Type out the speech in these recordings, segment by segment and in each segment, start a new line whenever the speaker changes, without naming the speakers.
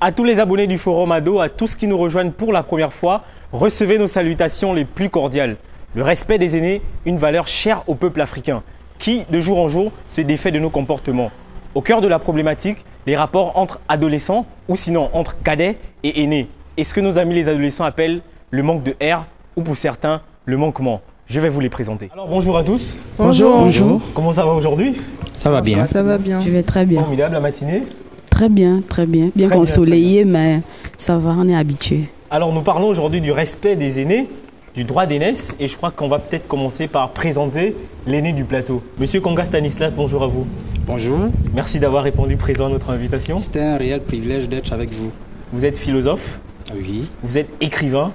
À tous les abonnés du Forum Ado, à tous qui nous rejoignent pour la première fois, recevez nos salutations les plus cordiales. Le respect des aînés, une valeur chère au peuple africain, qui, de jour en jour, se défait de nos comportements. Au cœur de la problématique, les rapports entre adolescents ou sinon entre cadets et aînés. Et ce que nos amis les adolescents appellent le manque de air ou pour certains, le manquement. Je vais vous les présenter. Alors bonjour à tous.
Bonjour.
Bonjour.
Comment ça va aujourd'hui?
Ça va bien.
Ça va bien.
Je vais très bien.
Formidable la matinée.
Très bien, très bien. Bien
Très
ensoleillé, mais ça va, on est habitué.
Alors nous parlons aujourd'hui du respect des aînés, du droit d'aînesse et je crois qu'on va peut-être commencer par présenter l'aîné du plateau. Monsieur Konga Stanislas, bonjour à vous.
Bonjour.
Merci d'avoir répondu présent à notre invitation.
C'était un réel privilège d'être avec vous.
Vous êtes philosophe,
Oui,
vous êtes écrivain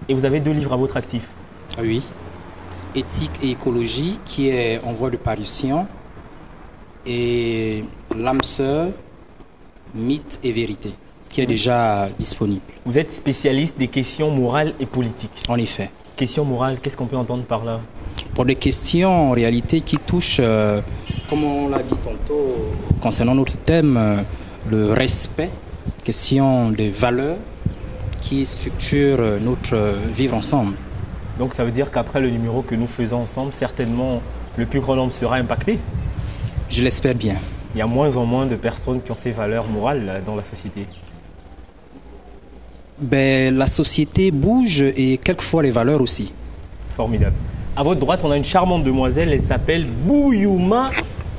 et vous avez 2 livres à votre actif.
oui. Éthique et écologie qui est en voie de parution et L'âme sœur, mythe et vérité qui est déjà disponible.
Vous êtes spécialiste des questions morales et politiques.
En effet.
Questions morales, qu'est-ce qu'on peut entendre par là?
Pour des questions en réalité qui touchent, comme on l'a dit tantôt, concernant notre thème, le respect, question des valeurs qui structurent notre vivre ensemble.
Donc ça veut dire qu'après le numéro que nous faisons ensemble, certainement le plus grand nombre sera impacté.
Je l'espère bien.
Il y a moins en moins de personnes qui ont ces valeurs morales là, dans la société.
Ben, la société bouge et quelquefois les valeurs aussi.
Formidable. À votre droite, on a une charmante demoiselle, elle s'appelle Bouyouma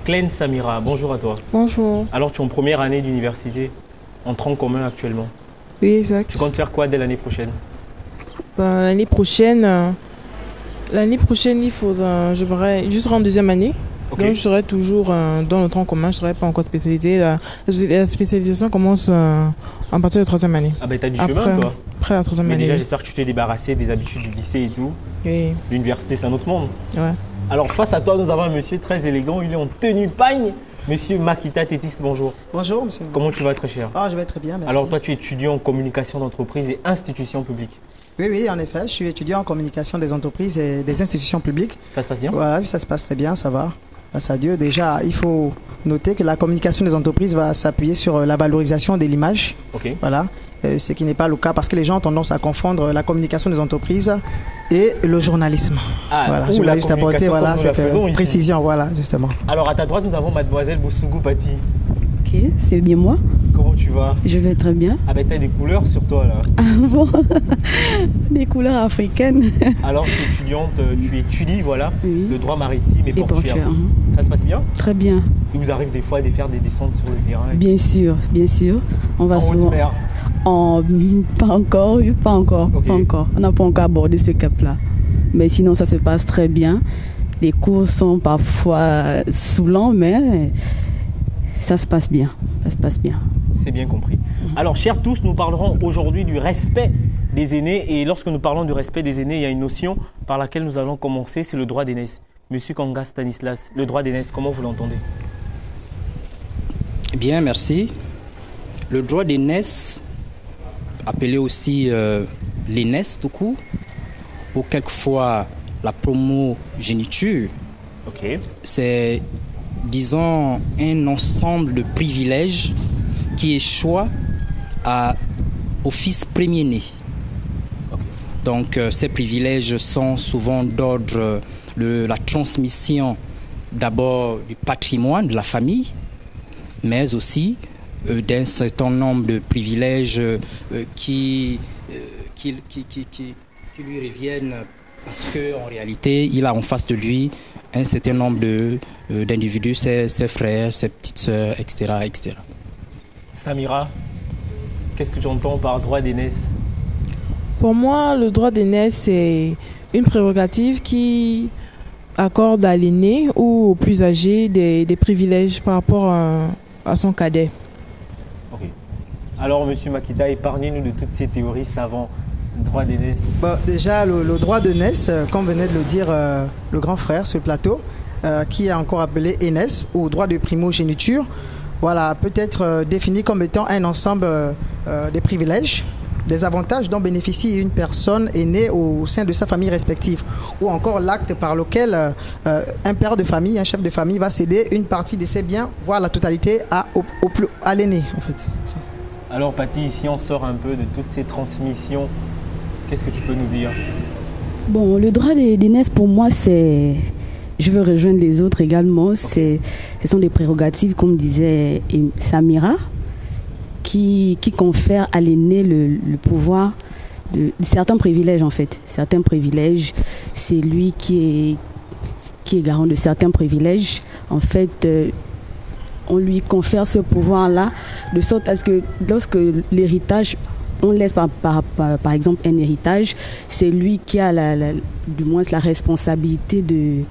Klein Samira. Bonjour à toi.
Bonjour.
Alors tu es en première année d'université, en tronc commun actuellement.
Oui, exact.
Tu comptes faire quoi dès l'année prochaine?
L'année prochaine, il faudra, j'aimerais juste rendre deuxième année.
Ok.
Donc je serai toujours dans le tronc commun, je ne serai pas encore spécialisée. La spécialisation commence à partir de troisième année.
Ah ben t'as du chemin toi.
Après la troisième
Mais
année.
déjà j'espère que tu t'es débarrassé des habitudes du lycée et tout.
Oui,
L'université c'est un autre monde.
ouais.
Alors face à toi nous avons un monsieur très élégant, il est en tenue pagne. Monsieur Makita Tétis, bonjour.
Bonjour, monsieur.
Comment tu vas très cher?
Ah, je vais très bien, merci.
Alors toi tu es étudiant en communication d'entreprise et institutions publiques.
Oui, oui, en effet, je suis étudiant en communication des entreprises et des institutions publiques.
Ça se passe bien?
Voilà, ça se passe très bien, ça va. Grâce à Dieu. Déjà, il faut noter que la communication des entreprises va s'appuyer sur la valorisation de l'image.
Ok.
Voilà. Ce qui n'est pas le cas parce que les gens ont tendance à confondre la communication des entreprises et le journalisme.
Ah,
voilà,
ou
je
la
voulais juste apporter
communication comme nous la
cette
faisons ici.
précision, voilà, justement.
Alors à ta droite nous avons mademoiselle Boussougou Pati.
Ok, c'est bien moi.
Comment tu vas?
Je vais très bien.
Ah ben t'as des couleurs sur toi là.
Ah bon? Des couleurs africaines.
Alors tu es étudiante, tu étudies voilà,
Oui.
le droit maritime et
Et
portuaire.
portuaire.
Ça se passe bien?
Très bien.
Il vous arrive des fois de faire des descentes sur le terrain
Bien sûr, bien sûr. On va
en haute
souvent.
mer.
Pas encore, pas encore,
Ok.
pas encore. On n'a pas encore abordé ce cap-là. Mais sinon, ça se passe très bien. Les cours sont parfois saoulants, mais ça se passe bien. Ça se passe bien.
C'est bien compris. Alors, chers tous, nous parlerons aujourd'hui du respect des aînés. Et lorsque nous parlons du respect des aînés, il y a une notion par laquelle nous allons commencer, c'est le droit d'aînesse. Monsieur Konga Stanislas, le droit d'aînesse, comment vous l'entendez?
Bien, merci. Le droit d'aînesse, appelé aussi l'aînesse tout court, ou quelquefois la primogéniture,
Ok.
c'est, disons, un ensemble de privilèges qui échoient au fils premier-né.
Ok.
Donc, ces privilèges sont souvent d'ordre de la transmission d'abord du patrimoine de la famille, mais aussi d'un certain nombre de privilèges qui lui reviennent parce qu'en réalité, il a en face de lui un certain nombre d'individus, ses frères, ses petites sœurs, etc., etc.
Samira, qu'est-ce que tu entends par droit d'aînesse?
Pour moi, le droit d'aînesse, c'est une prérogative qui accorde à l'aîné ou au plus âgé des privilèges par rapport à son cadet.
Ok. Alors, monsieur Makita, épargnez-nous de toutes ces théories savantes. Droit d'aînesse.
Bon, déjà, le droit d'aînesse, comme venait de le dire le grand frère sur le plateau, qui est encore appelé aînesse ou droit de primogéniture, voilà, peut être défini comme étant un ensemble des privilèges, des avantages dont bénéficie une personne aînée au sein de sa famille respective, ou encore l'acte par lequel un père de famille, un chef de famille va céder une partie de ses biens, voire la totalité à l'aîné, en fait. Ça.
Alors Patty, si on sort un peu de toutes ces transmissions, qu'est-ce que tu peux nous dire?
Bon, le droit d'aînesse, pour moi, c'est... Je veux rejoindre les autres également. Ce sont des prérogatives, comme disait Samira, qui confèrent à l'aîné le pouvoir de certains privilèges, en fait. Certains privilèges, c'est lui qui est garant de certains privilèges. En fait, on lui confère ce pouvoir-là, de sorte à ce que lorsque l'héritage, on laisse par exemple un héritage, c'est lui qui a du moins la responsabilité de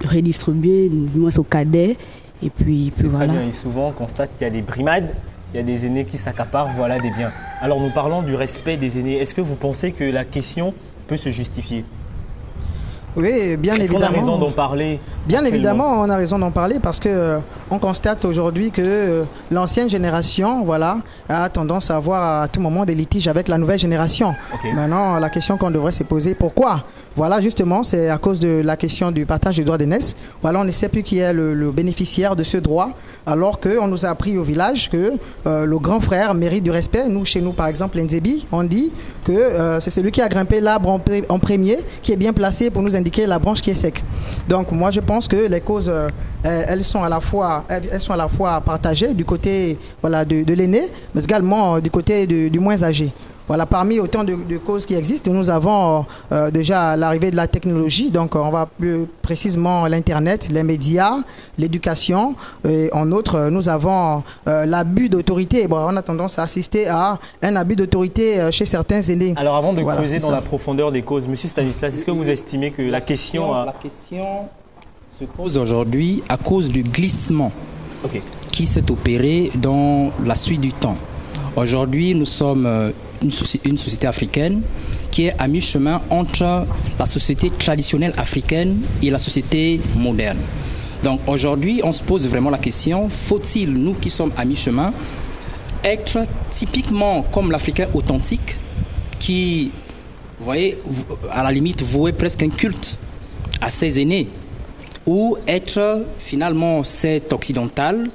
redistribuer du moins au cadet. Et puis voilà.
Très bien. Et souvent, on constate qu'il y a des brimades, il y a des aînés qui s'accaparent, voilà, des biens. Alors nous parlons du respect des aînés. Est-ce que vous pensez que la question peut se justifier?
Oui, bien évidemment.
On a raison d'en parler.
Bien évidemment, on a raison d'en parler parce que on constate aujourd'hui que l'ancienne génération, voilà, a tendance à avoir à tout moment des litiges avec la nouvelle génération. Okay. Maintenant, la question qu'on devrait se poser, pourquoi? Voilà, justement, c'est à cause de la question du partage du droit d'aînesse. Voilà, on ne sait plus qui est le bénéficiaire de ce droit, alors qu'on nous a appris au village que le grand frère mérite du respect. Nous, chez nous, par exemple, l'Nzebi, on dit que c'est celui qui a grimpé l'arbre en premier qui est bien placé pour nous indiquer la branche qui est sec. Donc, moi, je pense que les causes, elles sont à la fois partagées du côté de l'aîné, mais également du côté du moins âgé. Voilà, parmi autant de causes qui existent, nous avons déjà l'arrivée de la technologie, donc on va plus précisément l'Internet, les médias, l'éducation, et en outre, nous avons l'abus d'autorité. Bon, on a tendance à assister à un abus d'autorité chez certains aînés.
Alors avant de creuser dans la profondeur des causes, Monsieur Stanislas, est-ce que vous estimez que la question
se pose aujourd'hui à cause du glissement qui s'est opéré dans la suite du temps? Aujourd'hui, nous sommes une société africaine qui est à mi-chemin entre la société traditionnelle africaine et la société moderne. Donc aujourd'hui, on se pose vraiment la question, faut-il, nous qui sommes à mi-chemin, être typiquement comme l'Africain authentique qui, vous voyez, à la limite, vouait presque un culte à ses aînés, ou être finalement cet occidental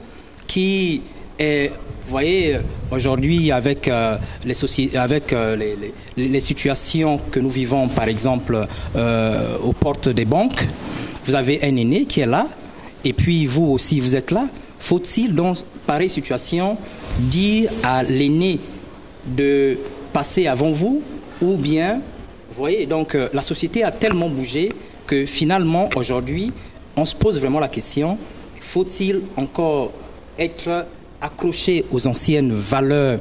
qui est... Vous voyez, aujourd'hui, avec, les situations que nous vivons, par exemple, aux portes des banques, vous avez un aîné qui est là, et puis vous aussi, vous êtes là. Faut-il, dans pareille situation, dire à l'aîné de passer avant vous, ou bien, vous voyez, donc la société a tellement bougé que finalement, aujourd'hui, on se pose vraiment la question, faut-il encore être accroché aux anciennes valeurs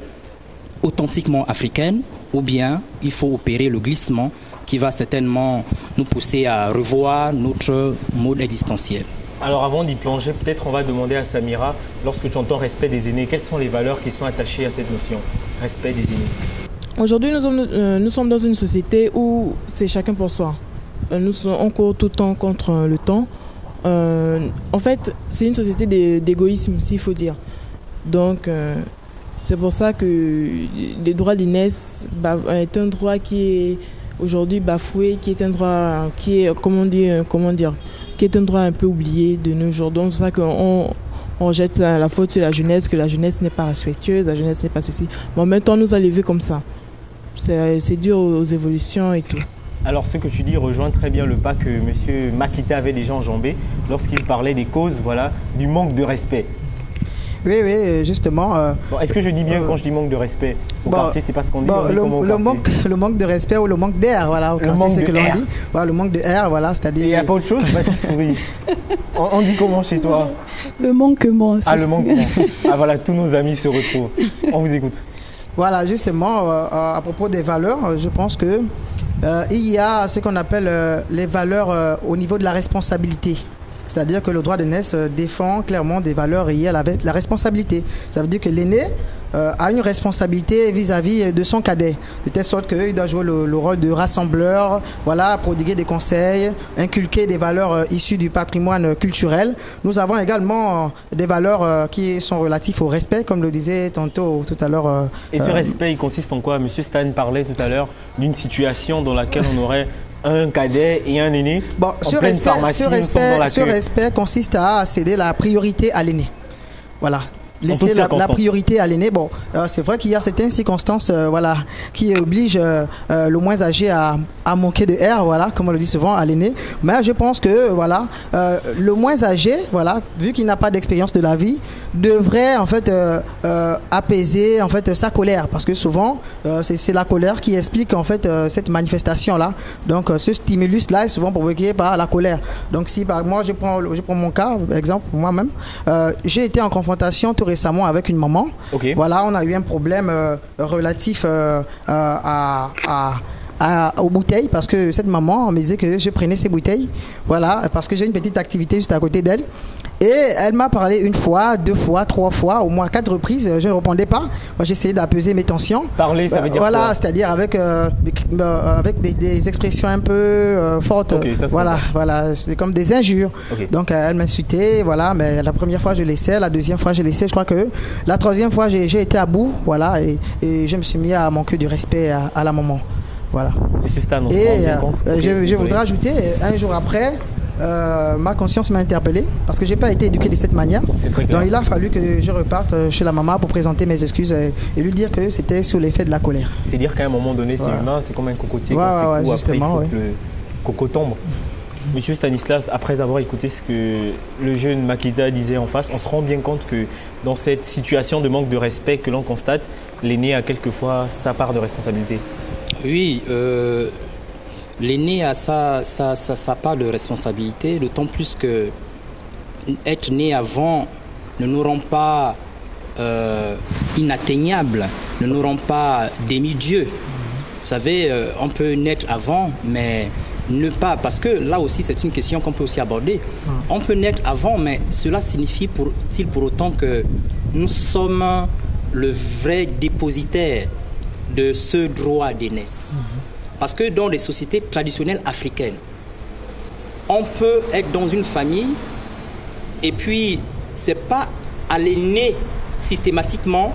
authentiquement africaines, ou bien il faut opérer le glissement qui va certainement nous pousser à revoir notre mode existentiel.
Alors avant d'y plonger, peut-être on va demander à Samira, lorsque tu entends respect des aînés, quelles sont les valeurs qui sont attachées à cette notion, respect des aînés?
Aujourd'hui, nous sommes dans une société où c'est chacun pour soi. On court tout le temps contre le temps. En fait, c'est une société d'égoïsme, s'il faut dire. Donc, c'est pour ça que le droit d'aînesse est un droit qui est aujourd'hui bafoué, qui est un droit qui est, qui est un droit un peu oublié de nos jours. Donc, c'est ça qu'on jette la faute sur la jeunesse, que la jeunesse n'est pas respectueuse, la jeunesse n'est pas ceci. Mais en même temps, on nous a levé comme ça. C'est dur aux évolutions et tout.
Alors, ce que tu dis rejoint très bien le pas que M. Makita avait déjà enjambé lorsqu'il parlait des causes, voilà, du manque de respect.
Oui, justement.
Bon, est-ce que je dis bien quand je dis manque de respect au quartier, c'est parce qu'on dit
le manque de respect ou le manque d'air, voilà, au quartier, c'est que l'on dit. Voilà, le manque d'air, voilà, c'est-à-dire.
Il n'y a pas autre chose, Baptiste sourit. On dit comment chez toi?
Le manquement.
Ah, le manquement. Ah voilà, tous nos amis se retrouvent. On vous écoute.
Voilà, justement, à propos des valeurs, je pense que il y a ce qu'on appelle les valeurs au niveau de la responsabilité. C'est-à-dire que le droit d'aînesse défend clairement des valeurs liées à la responsabilité. Ça veut dire que l'aîné a une responsabilité vis-à-vis de son cadet, de telle sorte qu'il doit jouer le rôle de rassembleur, voilà, prodiguer des conseils, inculquer des valeurs issues du patrimoine culturel. Nous avons également des valeurs qui sont relatives au respect, comme le disait tout à l'heure.
Et ce respect, il consiste en quoi? Monsieur Stan parlait tout à l'heure d'une situation dans laquelle on aurait un cadet et un aîné.
Bon, ce respect consiste à céder la priorité à l'aîné. Voilà. laisser la priorité à l'aîné. Bon, c'est vrai qu'il y a certaines circonstances voilà, qui obligent le moins âgé à manquer de air, voilà, comme on le dit souvent, à l'aîné. Mais je pense que voilà, le moins âgé, voilà, vu qu'il n'a pas d'expérience de la vie, devrait en fait apaiser en fait sa colère, parce que souvent c'est la colère qui explique en fait cette manifestation là. Donc ce stimulus là est souvent provoqué par la colère. Donc si par moi je prends mon cas, exemple moi-même, j'ai été en confrontation tout récemment avec une maman.
Okay.
Voilà, on a eu un problème relatif aux bouteilles, parce que cette maman me disait que je prenais ses bouteilles, voilà, parce que j'ai une petite activité juste à côté d'elle. Et elle m'a parlé une fois, 2 fois, 3 fois, au moins 4 reprises. Je ne répondais pas. Moi, j'essayais d'apaiser mes tensions.
Parler, ça veut dire
voilà,
quoi?
c'est-à-dire avec des expressions un peu fortes.
Okay, ça,
voilà, c'est comme des injures.
Okay.
Donc, elle m'insultait, voilà. Mais la première fois, je laissais. La deuxième fois, je laissais. Je crois que la troisième fois, j'ai été à bout, voilà. Et je me suis mis à manquer du respect à la maman. Voilà. Je voudrais ajouter, un jour après, ma conscience m'a interpellé parce que je n'ai pas été éduqué de cette manière. Donc il a fallu que je reparte chez la maman pour présenter mes excuses et lui dire que c'était sous l'effet de la colère.
C'est dire qu'à un moment donné, c'est humain, c'est comme un cocotier. Après, il faut que le coco tombe. Monsieur Stanislas, après avoir écouté ce que le jeune Makita disait en face, on se rend bien compte que dans cette situation de manque de respect que l'on constate, l'aîné a quelquefois sa part de responsabilité.
Oui, l'aîné a sa part de responsabilité, d'autant plus que être né avant ne nous rend pas inatteignables, ne nous rend pas demi-dieux. Vous savez, on peut naître avant, mais ne pas, parce que là aussi c'est une question qu'on peut aussi aborder. On peut naître avant, mais cela signifie-t-il pour autant que nous sommes le vrai dépositaire de ce droit d'aînesse? Parce que dans les sociétés traditionnelles africaines, on peut être dans une famille et puis c'est pas à l'aîné systématiquement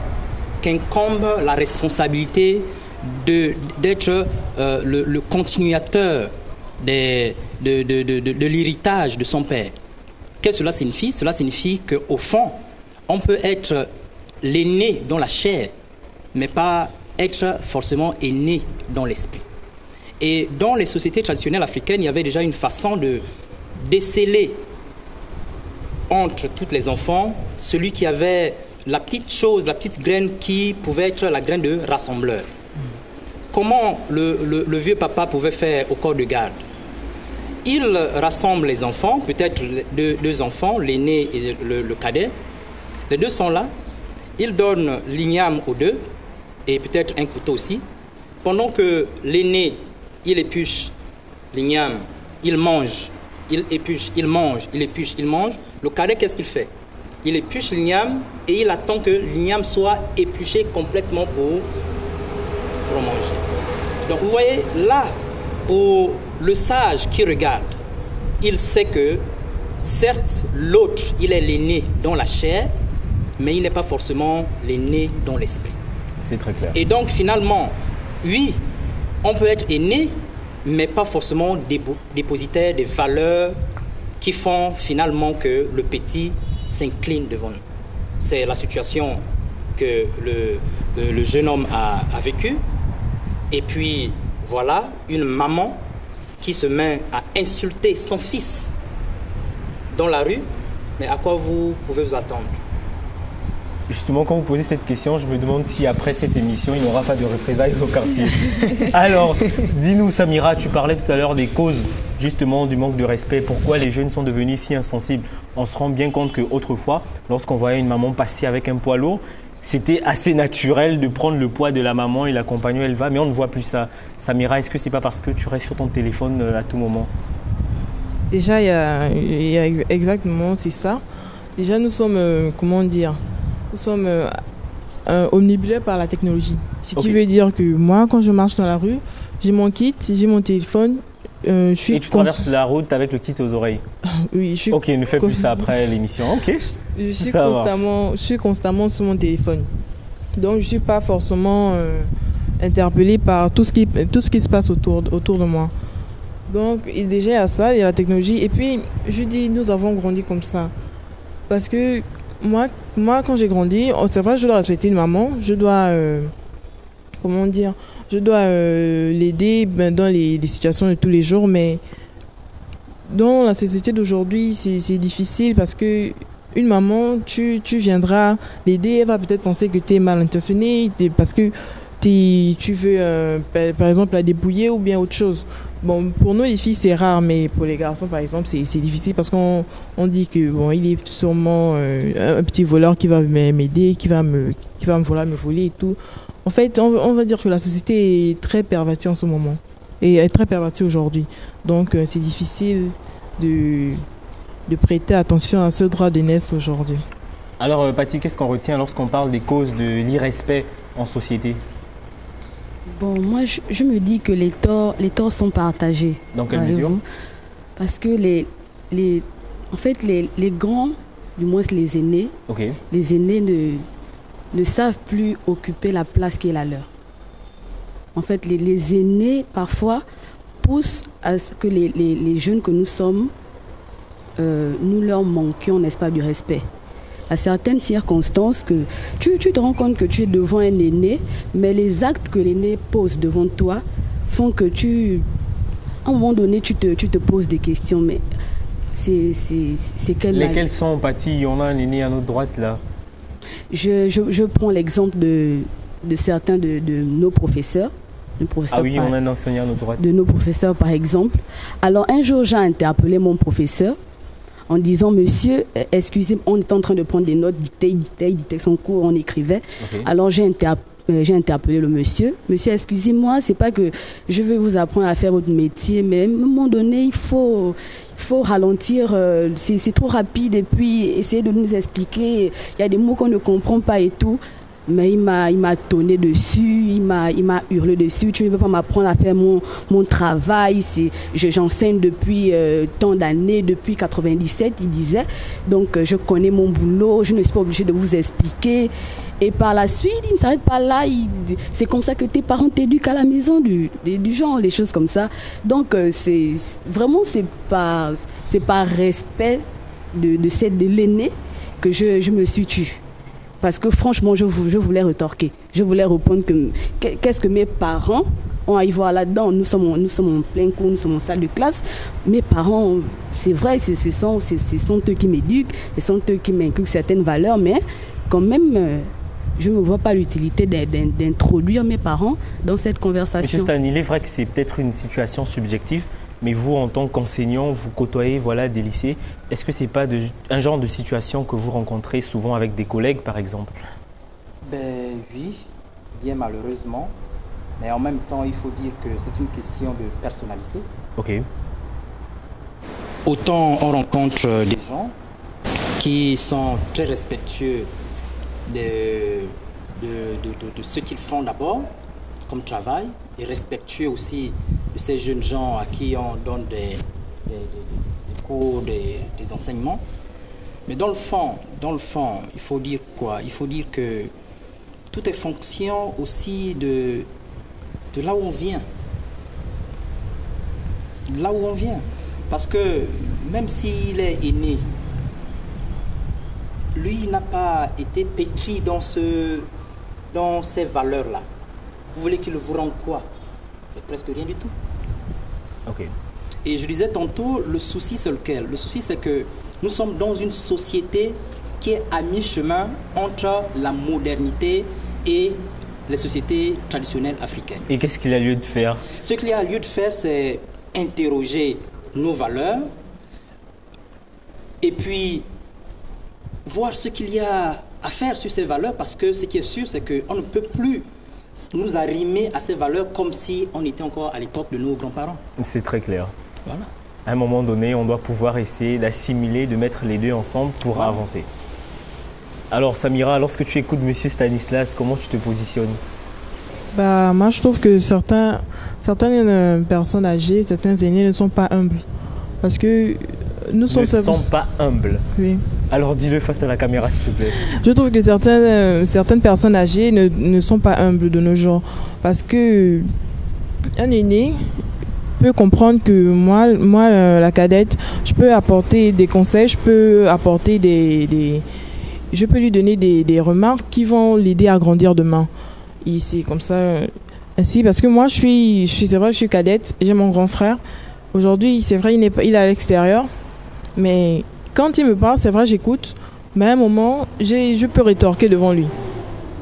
qu'incombe la responsabilité d'être le continuateur de l'héritage de son père. Qu'est-ce que cela signifie? Cela signifie qu'au fond, on peut être l'aîné dans la chair, mais pas être forcément aîné dans l'esprit. Et dans les sociétés traditionnelles africaines, il y avait déjà une façon de déceler entre tous les enfants celui qui avait la petite chose, la petite graine qui pouvait être la graine de rassembleur. Comment le vieux papa pouvait faire au corps de garde? Il rassemble les enfants, peut-être deux enfants, l'aîné et le cadet. Les deux sont là. Il donne l'igname aux deux et peut-être un couteau aussi. Pendant que l'aîné, il épluche l'igname, il mange, il épluche, il mange, il épluche, il mange. Le cadet, qu'est-ce qu'il fait? Il épluche l'igname et il attend que l'igname soit épluché complètement pour manger. Donc vous voyez, là, pour le sage qui regarde, il sait que certes, l'autre, il est l'aîné dans la chair, mais il n'est pas forcément l'aîné dans l'esprit.
C'est très clair.
Et donc finalement, oui, on peut être aîné, mais pas forcément dépositaire des valeurs qui font finalement que le petit s'incline devant nous. C'est la situation que le jeune homme a vécue. Et puis, voilà, une maman qui se met à insulter son fils dans la rue. Mais à quoi vous pouvez vous attendre?
Justement, quand vous posez cette question, je me demande si après cette émission, il n'y aura pas de représailles au quartier. Alors, dis-nous, Samira, tu parlais tout à l'heure des causes justement du manque de respect. Pourquoi les jeunes sont devenus si insensibles? On se rend bien compte qu'autrefois, lorsqu'on voyait une maman passer avec un poids lourd, c'était assez naturel de prendre le poids de la maman et l'accompagner, elle va, mais on ne voit plus ça. Samira, est-ce que c'est pas parce que tu restes sur ton téléphone à tout moment?
Déjà, il y a exactement, c'est ça. Déjà, nous sommes, nous sommes omnibulés par la technologie. Ce qui veut dire que moi, quand je marche dans la rue, j'ai mon kit, j'ai mon téléphone.
Et tu traverses la route avec le kit aux oreilles?
Oui, je suis...
Ok, ne fais plus ça après l'émission. Ok.
Je suis constamment sur mon téléphone. Donc, je ne suis pas forcément interpellée par tout ce qui se passe autour de moi. Donc, déjà, il y a ça, il y a la technologie. Et puis, je dis, nous avons grandi comme ça. Parce que moi, quand j'ai grandi, c'est vrai, je dois respecter une maman. Je dois, comment dire, je dois l'aider dans les situations de tous les jours. Mais dans la société d'aujourd'hui, c'est difficile parce que une maman, tu viendras l'aider, elle va peut-être penser que tu es mal intentionné parce que tu veux, par exemple, la dépouiller ou bien autre chose. Bon, pour nous, les filles, c'est rare, mais pour les garçons, par exemple, c'est difficile parce qu'on dit que bon, il est sûrement un petit voleur qui va m'aider, qui va me voler et tout. En fait, on va dire que la société est très pervertie en ce moment et est très pervertie aujourd'hui. Donc, c'est difficile de prêter attention à ce droit d'aînesse aujourd'hui.
Alors, Patty, qu'est-ce qu'on retient lorsqu'on parle des causes de l'irrespect en société?
Bon, moi, je me dis que les torts sont partagés.
Dans quelle mesure?
Parce que en fait, les grands, du moins les aînés, les aînés ne savent plus occuper la place qui est la leur. En fait, les aînés, parfois, poussent à ce que les jeunes que nous sommes, nous leur manquions, n'est-ce pas, du respect. À certaines circonstances que tu te rends compte que tu es devant un aîné, mais les actes que l'aîné pose devant toi font que à un moment donné, tu te poses des questions, mais c'est quel mal.
Lesquels sont, Patty? On a un aîné à notre droite, là.
Je prends l'exemple de certains de nos professeurs.
Ah oui, on a un enseignant à notre droite.
De nos professeurs, par exemple. Alors, un jour, j'ai interpellé mon professeur en disant, monsieur, excusez, on est en train de prendre des notes, dicter son cours, on écrivait. Alors j'ai interpellé le monsieur. Monsieur, excusez-moi, c'est pas que je veux vous apprendre à faire votre métier, mais à un moment donné, il faut ralentir, c'est trop rapide et puis essayer de nous expliquer. Il y a des mots qu'on ne comprend pas et tout. Mais il m'a tonné dessus, il m'a hurlé dessus. Tu ne veux pas m'apprendre à faire mon travail. J'enseigne depuis tant d'années, depuis 97, il disait. Donc je connais mon boulot, je ne suis pas obligée de vous expliquer. Et par la suite, il ne s'arrête pas là. C'est comme ça que tes parents t'éduquent à la maison, du genre, les choses comme ça. Donc c'est par respect de l'aîné que je me suis tue. Parce que franchement, je voulais retorquer. Je voulais répondre qu'est-ce que mes parents ont à y voir là-dedans. Nous sommes en plein cours, nous sommes en salle de classe. Mes parents, c'est vrai, ce sont eux qui m'éduquent, ce sont eux qui m'inculquent certaines valeurs, mais quand même, je ne vois pas l'utilité d'introduire mes parents dans cette conversation.
Monsieur Stan, il est vrai que c'est peut-être une situation subjective, mais vous, en tant qu'enseignant, vous côtoyez des lycées. Est-ce que ce n'est pas un genre de situation que vous rencontrez souvent avec des collègues, par exemple?
Oui, bien malheureusement. Mais en même temps, il faut dire que c'est une question de personnalité.
Ok.
Autant on rencontre des gens qui sont très respectueux de ce qu'ils font d'abord comme travail, et respectueux aussi de ces jeunes gens à qui on donne des cours, des enseignements. Mais dans le fond, il faut dire quoi? Il faut dire que tout est fonction aussi de là où on vient. Là où on vient. Parce que même s'il est aîné, lui n'a pas été pétri dans ces valeurs-là. Vous voulez qu'il vous rende quoi? Presque rien du tout.
Ok.
Et je disais tantôt, le souci c'est lequel? Le souci c'est que nous sommes dans une société qui est à mi-chemin entre la modernité et les sociétés traditionnelles africaines.
Et qu'est-ce qu'il a lieu de faire?
Ce qu'il a lieu de faire, c'est interroger nos valeurs et puis voir ce qu'il y a à faire sur ces valeurs, parce que ce qui est sûr, c'est qu'on ne peut plus nous arrimer à ces valeurs comme si on était encore à l'époque de nos grands-parents. C'est
très clair.
Voilà.
À un moment donné, on doit pouvoir essayer d'assimiler, de mettre les deux ensemble pour avancer. Alors Samira, lorsque tu écoutes M. Stanislas, comment tu te positionnes?
Moi, je trouve que certaines personnes âgées, certains aînés ne sont pas humbles. Parce que nous sommes...
Ne sont pas humbles?
Oui.
Alors dis-le face à la caméra, s'il te plaît.
Je trouve que certaines personnes âgées ne sont pas humbles de nos jours. Parce que un aîné peut comprendre que moi, la cadette, je peux apporter des conseils, je peux apporter je peux lui donner des remarques qui vont l'aider à grandir demain. Et c'est comme ça, ainsi, parce que moi, c'est vrai, je suis cadette, j'ai mon grand frère. Aujourd'hui, c'est vrai, il est à l'extérieur, mais quand il me parle, c'est vrai, j'écoute, mais à un moment, je peux rétorquer devant lui.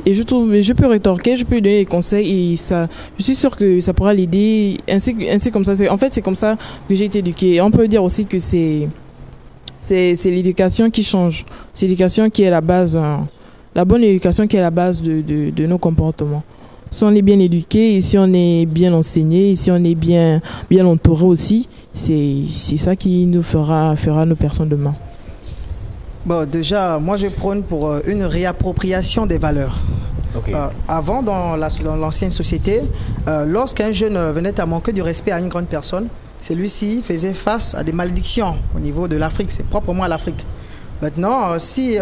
Et je peux rétorquer, je peux lui donner des conseils et ça, je suis sûre que ça pourra l'aider. Ainsi comme ça, en fait, c'est comme ça que j'ai été éduquée. Et on peut dire aussi que c'est l'éducation qui change. C'est l'éducation qui est la base, la bonne éducation qui est la base de nos comportements. Si on est bien éduqué et si on est bien enseigné et si on est bien entouré aussi, c'est ça qui nous fera nos personnes demain.
Bon, déjà, moi je prône pour une réappropriation des valeurs.
Okay.
Avant, dans l'ancienne société, lorsqu'un jeune venait à manquer du respect à une grande personne, celui-ci faisait face à des malédictions au niveau de l'Afrique. C'est proprement à l'Afrique. Maintenant, si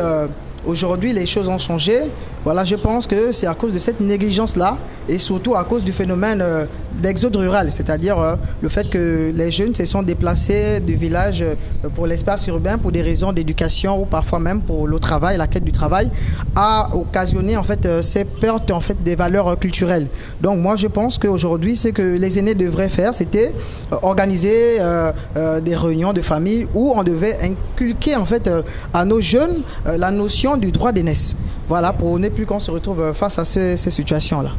aujourd'hui les choses ont changé, voilà, je pense que c'est à cause de cette négligence-là et surtout à cause du phénomène d'exode rural, c'est-à-dire le fait que les jeunes se sont déplacés du village pour l'espace urbain pour des raisons d'éducation ou parfois même pour le travail, la quête du travail, a occasionné en fait ces pertes en fait des valeurs culturelles. Donc moi je pense qu'aujourd'hui ce que les aînés devraient faire, c'était organiser des réunions de famille où on devait inculquer en fait à nos jeunes la notion du droit d'aînesse. Voilà, pour ne plus qu'on se retrouve face à ces situations-là.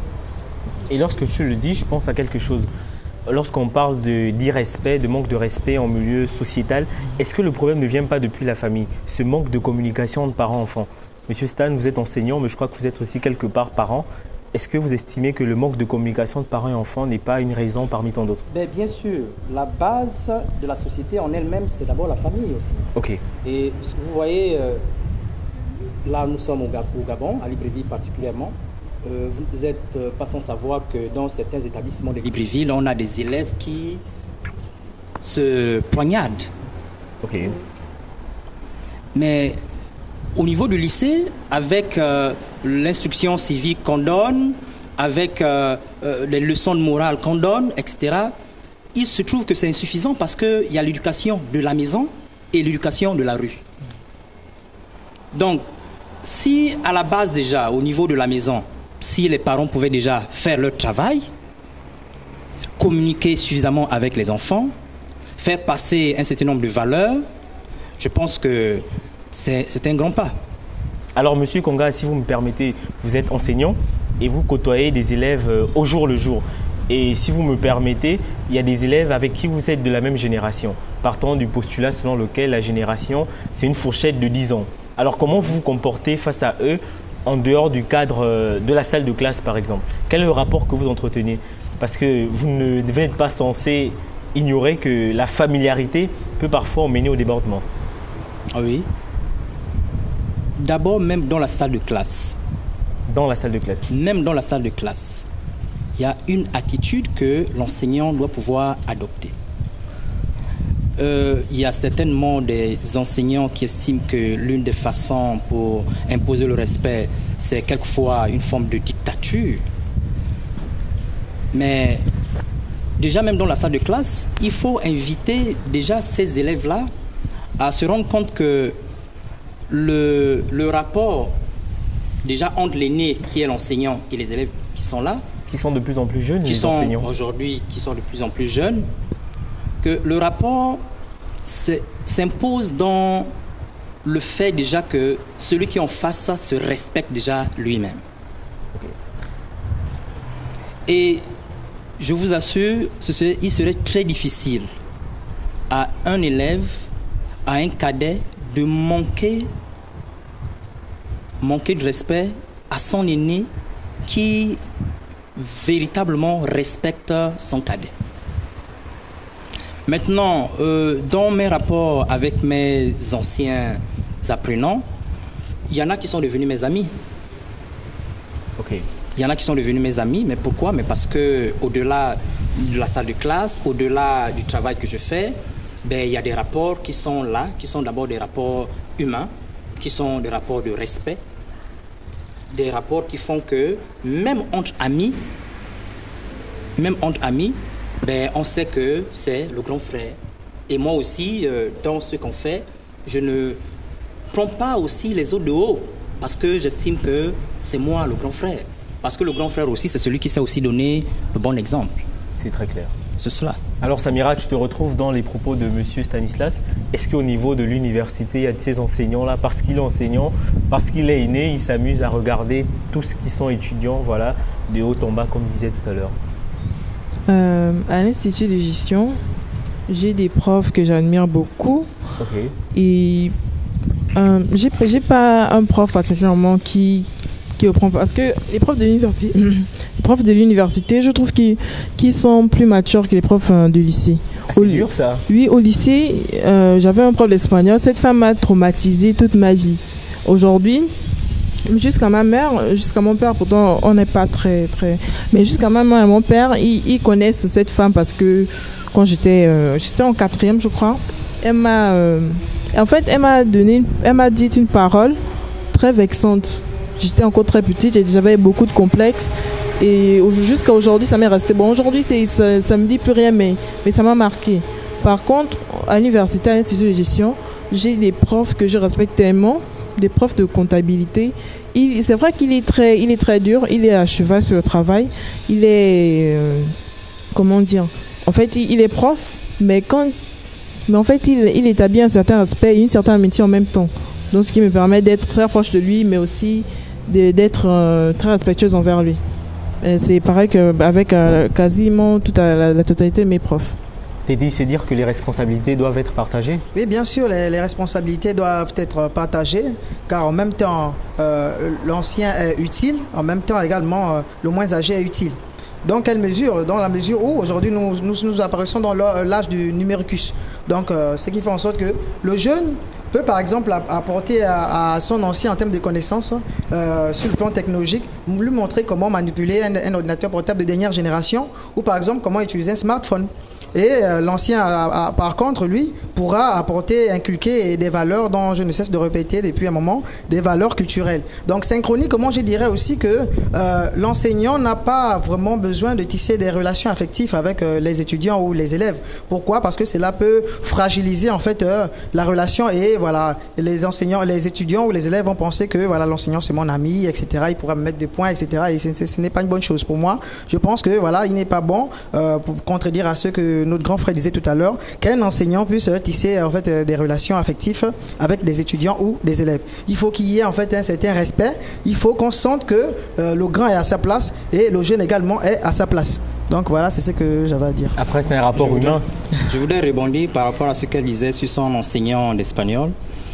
Et lorsque tu le dis, je pense à quelque chose. Lorsqu'on parle d'irrespect, de manque de respect en milieu sociétal, est-ce que le problème ne vient pas depuis la famille? Ce manque de communication entre parents-enfants. Monsieur Stan, vous êtes enseignant, mais je crois que vous êtes aussi quelque part parent. Est-ce que vous estimez que le manque de communication de parents et enfants n'est pas une raison parmi tant d'autres?
Bien sûr, la base de la société en elle-même, c'est d'abord la famille aussi.
Ok.
Et vous voyez... Là, nous sommes au Gabon, à Libreville particulièrement. Vous n'êtes pas sans savoir que dans certains établissements de Libreville, on a des élèves qui se poignardent.
Ok.
Mais au niveau du lycée, avec l'instruction civique qu'on donne, avec les leçons de morale qu'on donne, etc., il se trouve que c'est insuffisant parce qu'il y a l'éducation de la maison et l'éducation de la rue. Donc, si à la base déjà, au niveau de la maison, si les parents pouvaient déjà faire leur travail, communiquer suffisamment avec les enfants, faire passer un certain nombre de valeurs, je pense que c'est un grand pas.
Alors, Monsieur Konga, si vous me permettez, vous êtes enseignant et vous côtoyez des élèves au jour le jour. Et si vous me permettez, il y a des élèves avec qui vous êtes de la même génération, partant du postulat selon lequel la génération, c'est une fourchette de 10 ans. Alors, comment vous vous comportez face à eux en dehors du cadre de la salle de classe, par exemple? Quel est le rapport que vous entretenez? Parce que vous n'êtes pas censé ignorer que la familiarité peut parfois emmener au débordement.
Ah oui. D'abord, même dans la salle de classe.
Dans la salle de classe.
Même dans la salle de classe, il y a une attitude que l'enseignant doit pouvoir adopter. Il y a certainement des enseignants qui estiment que l'une des façons pour imposer le respect, c'est quelquefois une forme de dictature. Mais déjà même dans la salle de classe, il faut inviter déjà ces élèves-là à se rendre compte que le rapport déjà entre l'aîné qui est l'enseignant et les élèves qui sont là,
qui sont de plus en plus jeunes,
qui
les
sont
enseignants.
Aujourd'hui, qui sont de plus en plus jeunes, que le rapport s'impose dans le fait déjà que celui qui est en face se respecte déjà lui-même.
Okay.
Et je vous assure, il serait très difficile à un élève, à un cadet, de manquer de respect à son aîné qui véritablement respecte son cadet. Maintenant, dans mes rapports avec mes anciens apprenants, il y en a qui sont devenus mes amis.
Ok.
Il y en a qui sont devenus mes amis, mais pourquoi? Mais parce que au-delà de la salle de classe, au-delà du travail que je fais, il y a des rapports qui sont là, qui sont d'abord des rapports humains, qui sont des rapports de respect, des rapports qui font que même entre amis, on sait que c'est le grand frère. Et moi aussi, dans ce qu'on fait, je ne prends pas aussi les autres de haut. parce que j'estime que c'est moi le grand frère. Parce que le grand frère aussi, c'est celui qui sait aussi donner le bon exemple.
C'est très clair.
C'est cela.
Alors Samira, tu te retrouves dans les propos de Monsieur Stanislas. Est-ce qu'au niveau de l'université, il y a de ces enseignants-là, parce qu'il est enseignant, parce qu'il est aîné, il s'amuse à regarder tous ceux qui sont étudiants, voilà, de haut en bas, comme disait tout à l'heure?
À l'Institut de gestion, j'ai des profs que j'admire beaucoup.
Ok.
Et j'ai pas un prof particulièrement qui reprend, parce que les profs de l'université, je trouve qu'ils sont plus matures que les profs de lycée.
Ah, c'est dur ça.
Oui, au lycée, j'avais un prof d'espagnol. Cette femme m'a traumatisée toute ma vie. Aujourd'hui, jusqu'à ma mère, jusqu'à mon père, pourtant on n'est pas très... Mais jusqu'à ma mère et mon père, ils connaissent cette femme parce que quand j'étais en 4e, je crois, elle m'a dit une parole très vexante. J'étais encore très petite, j'avais beaucoup de complexes. Et jusqu'à aujourd'hui, ça m'est resté. Bon, aujourd'hui, ça ne me dit plus rien, mais ça m'a marqué. Par contre, à l'université, à l'Institut de gestion, j'ai des profs que je respecte tellement, des profs de comptabilité. C'est vrai qu'il est très dur, il est à cheval sur le travail. Il est... comment dire? En fait, il est prof, mais en fait, il établit un certain aspect et une certaine métier en même temps. Donc, ce qui me permet d'être très proche de lui, mais aussi d'être très respectueuse envers lui. C'est pareil qu'avec quasiment toute la totalité de mes profs.
Teddy, c'est dire que les responsabilités doivent être partagées?
Oui, bien sûr, les responsabilités doivent être partagées, car en même temps, l'ancien est utile, en même temps également, le moins âgé est utile. Dans quelle mesure? Dans la mesure où aujourd'hui nous apparaissons dans l'âge du numéricus. Donc, ce qui fait en sorte que le jeune peut par exemple apporter à son ancien en termes de connaissances sur le plan technologique, lui montrer comment manipuler un ordinateur portable de dernière génération ou par exemple comment utiliser un smartphone. Et l'ancien, par contre, lui, pourra apporter, inculquer des valeurs dont je ne cesse de répéter depuis un moment, des valeurs culturelles. Donc, synchroniquement, je dirais aussi que l'enseignant n'a pas vraiment besoin de tisser des relations affectives avec les étudiants ou les élèves. Pourquoi? Parce que cela peut fragiliser, en fait, la relation et voilà, les enseignants, les étudiants ou les élèves vont penser que voilà, l'enseignant, c'est mon ami, etc. Il pourra me mettre des points, etc. Et ce n'est pas une bonne chose pour moi. Je pense que voilà, il n'est pas bon, pour contredire à ceux que notre grand frère disait tout à l'heure, qu'un enseignant puisse tisser en fait des relations affectives avec des étudiants ou des élèves. Il faut qu'il y ait en fait un certain respect. Il faut qu'on sente que le grand est à sa place et le jeune également est à sa place. Donc voilà, c'est ce que j'avais à dire.
Après, c'est un rapport humain.
Je voudrais rebondir par rapport à ce qu'elle disait sur son enseignant d'espagnol.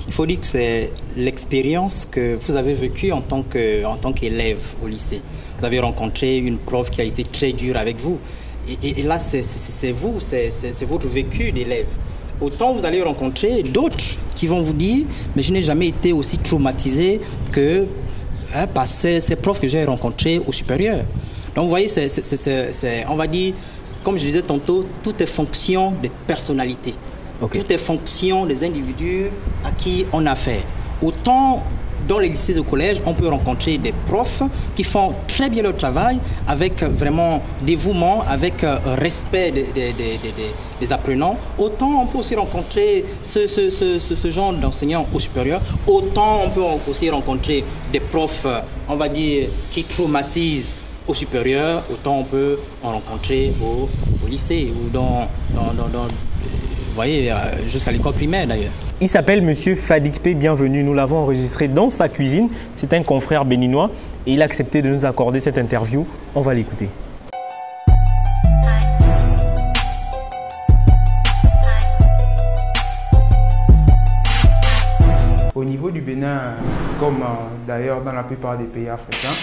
Il faut dire que c'est l'expérience que vous avez vécue en tant qu'élève au lycée. Vous avez rencontré une prof qui a été très dure avec vous. Et là, c'est vous, c'est votre vécu d'élève. Autant vous allez rencontrer d'autres qui vont vous dire « mais je n'ai jamais été aussi traumatisé que par ces profs que j'ai rencontrés au supérieur ». Donc vous voyez, on va dire, comme je disais tantôt, tout est fonction des personnalités. Okay. Tout est fonction des individus à qui on a affaire. Autant dans les lycées et collèges, on peut rencontrer des profs qui font très bien leur travail avec vraiment dévouement, avec respect des apprenants. Autant on peut aussi rencontrer ce genre d'enseignants au supérieur. Autant on peut aussi rencontrer des profs, on va dire, qui traumatisent au supérieur. Autant on peut en rencontrer au lycée ou vous voyez, jusqu'à l'école primaire d'ailleurs.
Il s'appelle Monsieur Fadikpe, bienvenue. Nous l'avons enregistré dans sa cuisine. C'est un confrère béninois et il a accepté de nous accorder cette interview. On va l'écouter.
Au niveau du Bénin, comme d'ailleurs dans la plupart des pays africains,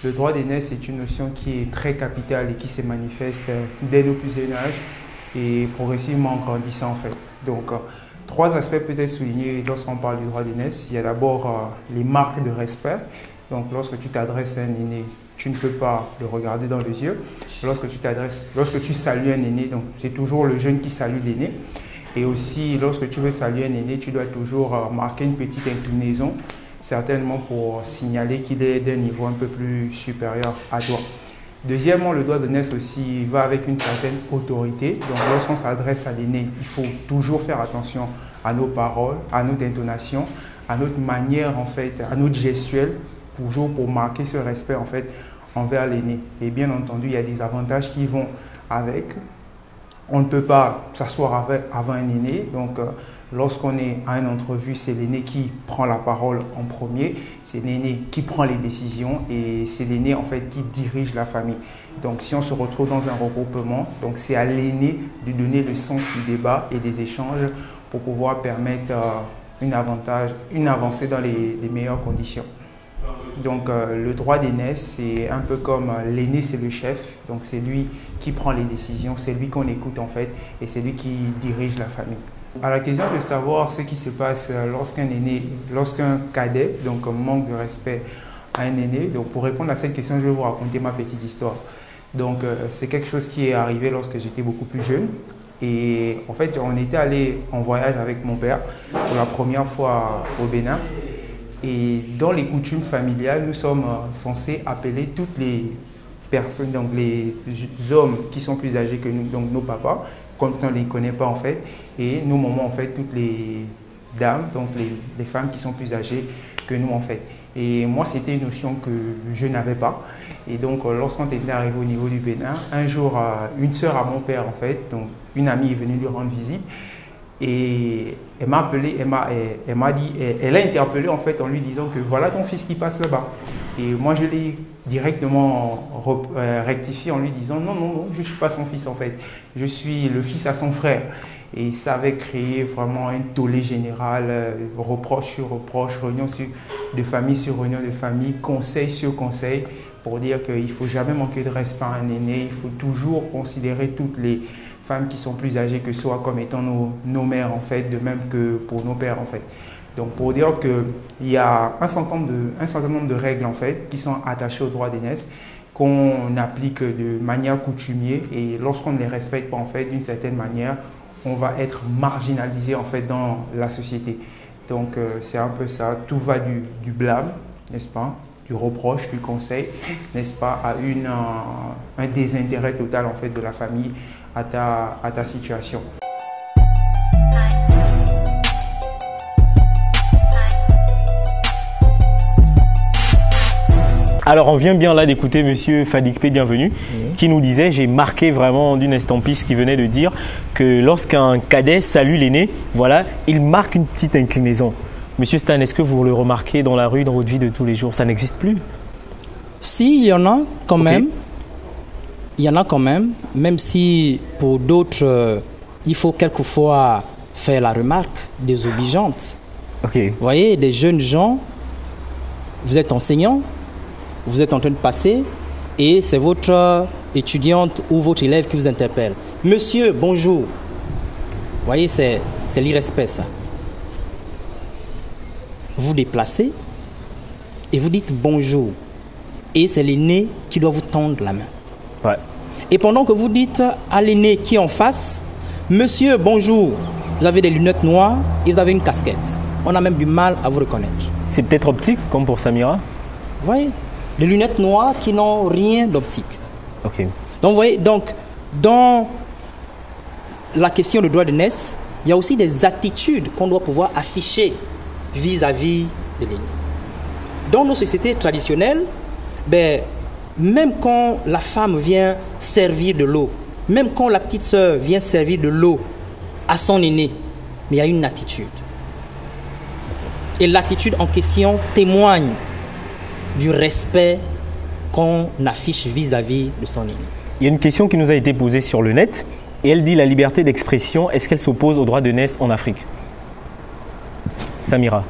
le droit d'aînesse est une notion qui est très capitale et qui se manifeste dès le plus jeune âge et progressivement en grandissant en fait. Donc, trois aspects peut être soulignés lorsqu'on parle du droit d'aînesse. Il y a d'abord les marques de respect. Donc, lorsque tu t'adresses à un aîné, tu ne peux pas le regarder dans les yeux. Lorsque tu salues un aîné, donc c'est toujours le jeune qui salue l'aîné. Et aussi, lorsque tu veux saluer un aîné, tu dois toujours marquer une petite inclinaison, certainement pour signaler qu'il est d'un niveau un peu plus supérieur à toi. Deuxièmement, le droit d'aînesse aussi va avec une certaine autorité. Donc, lorsqu'on s'adresse à l'aîné, il faut toujours faire attention à nos paroles, à notre intonation, à notre manière, en fait, à notre gestuelle, toujours pour marquer ce respect, en fait, envers l'aîné. Et bien entendu, il y a des avantages qui vont avec. On ne peut pas s'asseoir avant un aîné, donc lorsqu'on est à une entrevue, c'est l'aîné qui prend la parole en premier, c'est l'aîné qui prend les décisions et c'est l'aîné en fait qui dirige la famille. Donc si on se retrouve dans un regroupement, donc c'est à l'aîné de donner le sens du débat et des échanges pour pouvoir permettre une avancée dans les meilleures conditions. Donc le droit d'aînesse, c'est un peu comme l'aîné, c'est le chef, donc c'est lui qui prend les décisions, c'est lui qu'on écoute en fait et c'est lui qui dirige la famille. À la question de savoir ce qui se passe lorsqu'un cadet donc manque de respect à un aîné, donc pour répondre à cette question, je vais vous raconter ma petite histoire. Donc c'est quelque chose qui est arrivé lorsque j'étais beaucoup plus jeune et en fait on était allé en voyage avec mon père pour la première fois au Bénin. Et dans les coutumes familiales, nous sommes censés appeler toutes les personnes, donc les hommes qui sont plus âgés que nous, donc nos papas, quand on ne les connaît pas en fait, et nos mamans en fait, toutes les dames, donc les femmes qui sont plus âgées que nous en fait. Et moi, c'était une notion que je n'avais pas. Et donc, lorsqu'on était arrivé au niveau du Bénin, un jour, une sœur à mon père en fait, donc une amie est venue lui rendre visite. Et elle m'a appelé, elle a interpellé en fait en lui disant que voilà ton fils qui passe là-bas. Et moi je l'ai directement rectifié en lui disant non, je ne suis pas son fils en fait, je suis le fils à son frère. Et ça avait créé vraiment un tollé général, reproche sur reproche, réunion de famille sur réunion de famille, conseil sur conseil, pour dire qu'il ne faut jamais manquer de respect à un aîné, il faut toujours considérer toutes les femmes qui sont plus âgées que soi comme étant nos mères en fait, de même que pour nos pères en fait. Donc pour dire qu'il y a un certain nombre de règles en fait qui sont attachées au droit d'aînesse qu'on applique de manière coutumière et lorsqu'on ne les respecte pas en fait d'une certaine manière, on va être marginalisé en fait dans la société. Donc c'est un peu ça, tout va du blâme, n'est-ce pas, du reproche, du conseil, n'est-ce pas, à un désintérêt total en fait de la famille à ta situation.
Alors on vient bien là d'écouter monsieur Fadikpe, bienvenue, qui nous disait, j'ai marqué vraiment d'une estampisse qui venait de dire que lorsqu'un cadet salue l'aîné, voilà, il marque une petite inclinaison. Monsieur Stan, est-ce que vous le remarquez dans la rue, dans votre vie de tous les jours? Ça n'existe plus?
Si, il y en a quand même. Il y en a quand même si pour d'autres, il faut quelquefois faire la remarque désobligeante.
Okay.
Vous voyez, des jeunes gens, vous êtes enseignant, vous êtes en train de passer et c'est votre étudiante ou votre élève qui vous interpelle. Monsieur, bonjour. Vous voyez, c'est l'irrespect ça. Vous vous déplacez et vous dites bonjour. Et c'est l'aîné qui doit vous tendre la main.
Ouais.
Et pendant que vous dites à l'aîné qui est en face, monsieur, bonjour, vous avez des lunettes noires et vous avez une casquette. On a même du mal à vous reconnaître.
C'est peut-être optique, comme pour Samira?
Vous voyez, des lunettes noires qui n'ont rien d'optique.
Ok.
Donc, vous voyez, dans la question du droit d'aînesse, il y a aussi des attitudes qu'on doit pouvoir afficher vis-à-vis de l'aîné. Dans nos sociétés traditionnelles, même quand la femme vient servir de l'eau, même quand la petite sœur vient servir de l'eau à son aîné, mais il y a une attitude. Et l'attitude en question témoigne du respect qu'on affiche vis-à-vis de son aîné.
Il y a une question qui nous a été posée sur le net et elle dit la liberté d'expression, est-ce qu'elle s'oppose au droit d'aînesse en Afrique? Samira,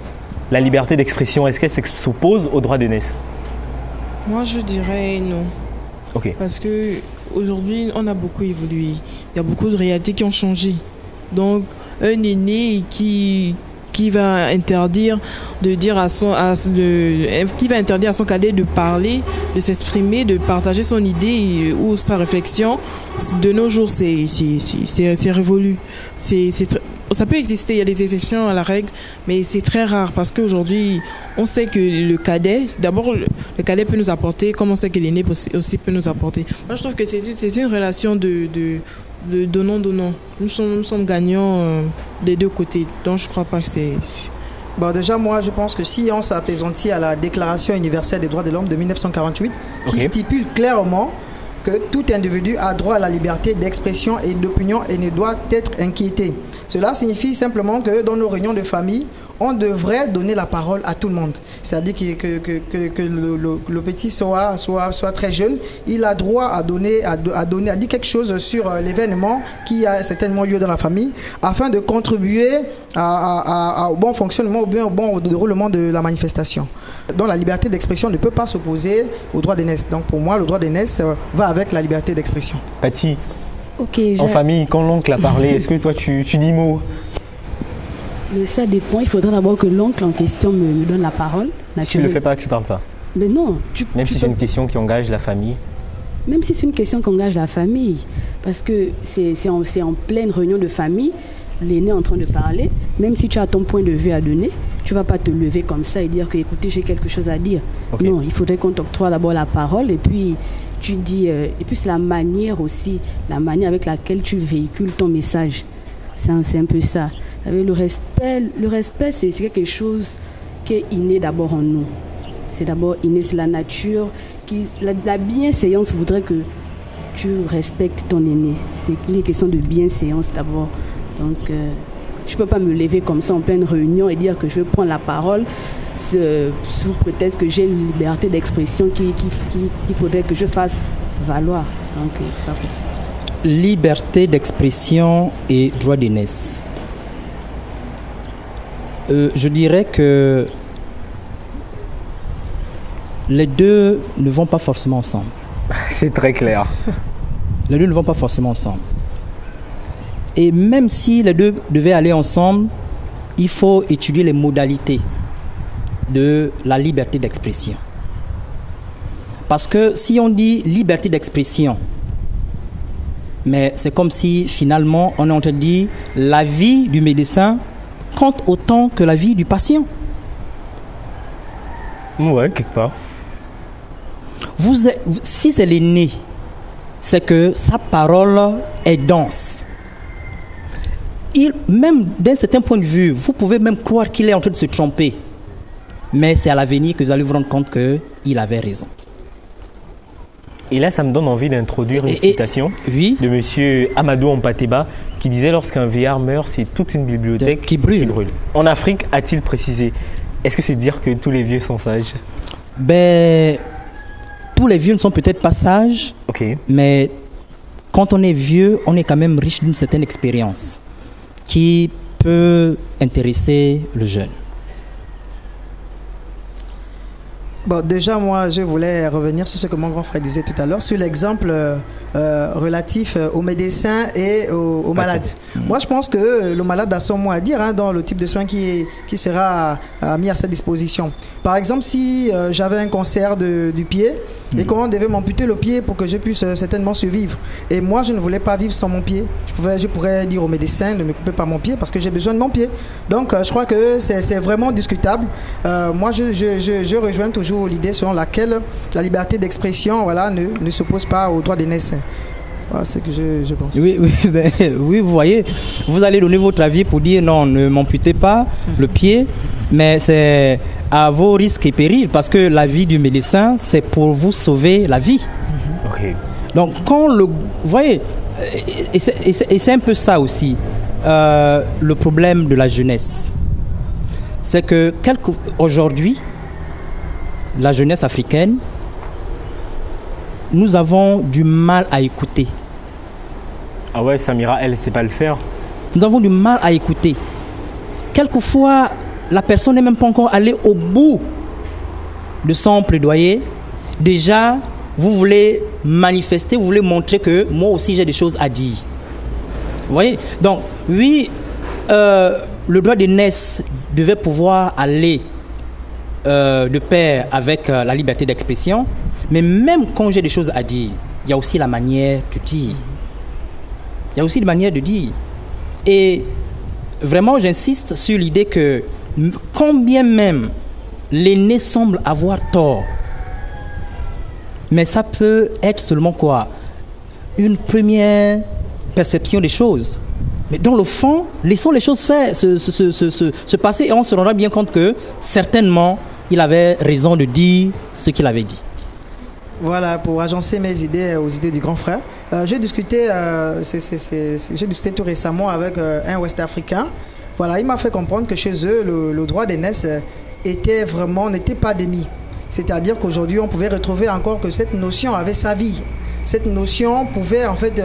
la liberté d'expression, est-ce qu'elle s'oppose au droit d'aînesse?
Moi, je dirais non.
Ok.
Parce qu'aujourd'hui, on a beaucoup évolué. Il y a beaucoup de réalités qui ont changé. Donc, un aîné qui va interdire de dire qui va interdire à son cadet de parler, de s'exprimer, de partager son idée ou sa réflexion, de nos jours, c'est révolu. Ça peut exister, il y a des exceptions à la règle, mais c'est très rare parce qu'aujourd'hui, on sait que le cadet, d'abord, le cadet peut nous apporter, comme on sait que l'aîné aussi peut nous apporter. Moi, je trouve que c'est une relation de donnant-donnant. Nous sommes gagnants des deux côtés, donc je ne crois pas que
Bon, déjà, moi, je pense que si on s'apaisantit à la Déclaration universelle des droits de l'homme de 1948, qui stipule clairement que tout individu a droit à la liberté d'expression et d'opinion et ne doit être inquiété. Cela signifie simplement que dans nos réunions de famille, on devrait donner la parole à tout le monde. C'est-à-dire que le petit soit très jeune, il a droit à dire quelque chose sur l'événement qui a certainement lieu dans la famille, afin de contribuer au bon fonctionnement, au bon déroulement de la manifestation. Donc la liberté d'expression ne peut pas s'opposer au droit d'aînesse. Donc pour moi, le droit d'aînesse va avec la liberté d'expression.
Patty,
Okay,
en famille, quand l'oncle a parlé, est-ce que toi tu dis mot?
Mais ça dépend. Il faudra d'abord que l'oncle en question me donne la parole.
Si tu ne le fais pas, tu ne parles pas.
Mais non.
Même si c'est une question qui engage la famille.
Même si c'est une question qui engage la famille. Parce que c'est en pleine réunion de famille, l'aîné est en train de parler. Même si tu as ton point de vue à donner, tu ne vas pas te lever comme ça et dire que, écoutez, j'ai quelque chose à dire. Okay. Non, il faudrait qu'on t'octroie d'abord la parole et puis tu dis... et puis c'est la manière aussi, la manière avec laquelle tu véhicules ton message. C'est un peu ça. Le respect, c'est quelque chose qui est inné d'abord en nous. C'est d'abord inné, c'est la nature. La bienséance voudrait que tu respectes ton aîné. C'est une question de bienséance d'abord. Donc, je ne peux pas me lever comme ça en pleine réunion et dire que je vais prendre la parole sous prétexte que j'ai une liberté d'expression qu'il faudrait que je fasse valoir. Donc, c'est pas possible.
Liberté d'expression et droit d'aînesse. Je dirais que les deux ne vont pas forcément ensemble.
C'est très clair.
Les deux ne vont pas forcément ensemble. Et même si les deux devaient aller ensemble, il faut étudier les modalités de la liberté d'expression. Parce que si on dit liberté d'expression, mais c'est comme si finalement on est en train de dire la vie du médecin compte autant que la vie du patient.
Ouais, quelque part.
Si c'est l'aîné, c'est que sa parole est dense. Même d'un certain point de vue, vous pouvez même croire qu'il est en train de se tromper. Mais c'est à l'avenir que vous allez vous rendre compte qu'il avait raison.
Et là, ça me donne envie d'introduire une citation de monsieur Amadou Ampateba qui disait « Lorsqu'un vieillard meurt, c'est toute une bibliothèque qui brûle. » En Afrique, a-t-il précisé, est-ce que c'est dire que tous les vieux sont sages?
Ben, tous les vieux ne sont peut-être pas sages, mais quand on est vieux, on est quand même riche d'une certaine expérience qui peut intéresser le jeune.
Bon, déjà, moi, je voulais revenir sur ce que mon grand frère disait tout à l'heure, sur l'exemple relatif aux médecins et aux malades. Moi, je pense que le malade a son mot à dire dans le type de soins qui sera mis à sa disposition. Par exemple, si j'avais un cancer du pied et qu'on devait m'amputer le pied pour que je puisse certainement survivre, et moi, je ne voulais pas vivre sans mon pied, je pourrais dire au médecin de ne me couper pas mon pied parce que j'ai besoin de mon pied. Donc, je crois que c'est vraiment discutable. Moi, je rejoins toujours l'idée selon laquelle la liberté d'expression ne s'oppose pas au droit d'aînesse. Voilà, c'est ce que je pense.
Oui, vous voyez, vous allez donner votre avis pour dire non, ne m'amputez pas le pied, mais c'est à vos risques et périls parce que la vie du médecin, c'est pour vous sauver la vie. Donc, vous voyez, et c'est un peu ça aussi, le problème de la jeunesse. C'est que aujourd'hui, la jeunesse africaine, nous avons du mal à écouter.
Ah ouais, Samira, elle ne sait pas le faire.
Nous avons du mal à écouter. Quelquefois, la personne n'est même pas encore allée au bout de son plaidoyer. Déjà, vous voulez manifester, vous voulez montrer que moi aussi j'ai des choses à dire. Vous voyez? Donc, oui, le droit d'aînesse devait pouvoir aller de pair avec la liberté d'expression, mais même quand j'ai des choses à dire, il y a aussi la manière de dire. Il y a aussi une manière de dire. Et vraiment, j'insiste sur l'idée que combien même l'aîné semble avoir tort, mais ça peut être seulement quoi? Une première perception des choses. Mais dans le fond, laissons les choses faire, se passer, et on se rendra bien compte que certainement, il avait raison de dire ce qu'il avait dit.
Voilà, pour agencer mes idées aux idées du grand frère. J'ai discuté tout récemment avec un Ouest-Africain. Voilà, il m'a fait comprendre que chez eux, le droit d'aînesse n'était pas démis. C'est-à-dire qu'aujourd'hui, on pouvait retrouver encore que cette notion avait sa vie. Cette notion pouvait en fait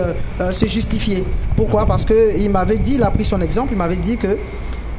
se justifier. Pourquoi? Parce qu'il m'avait dit, il a pris son exemple, il m'avait dit que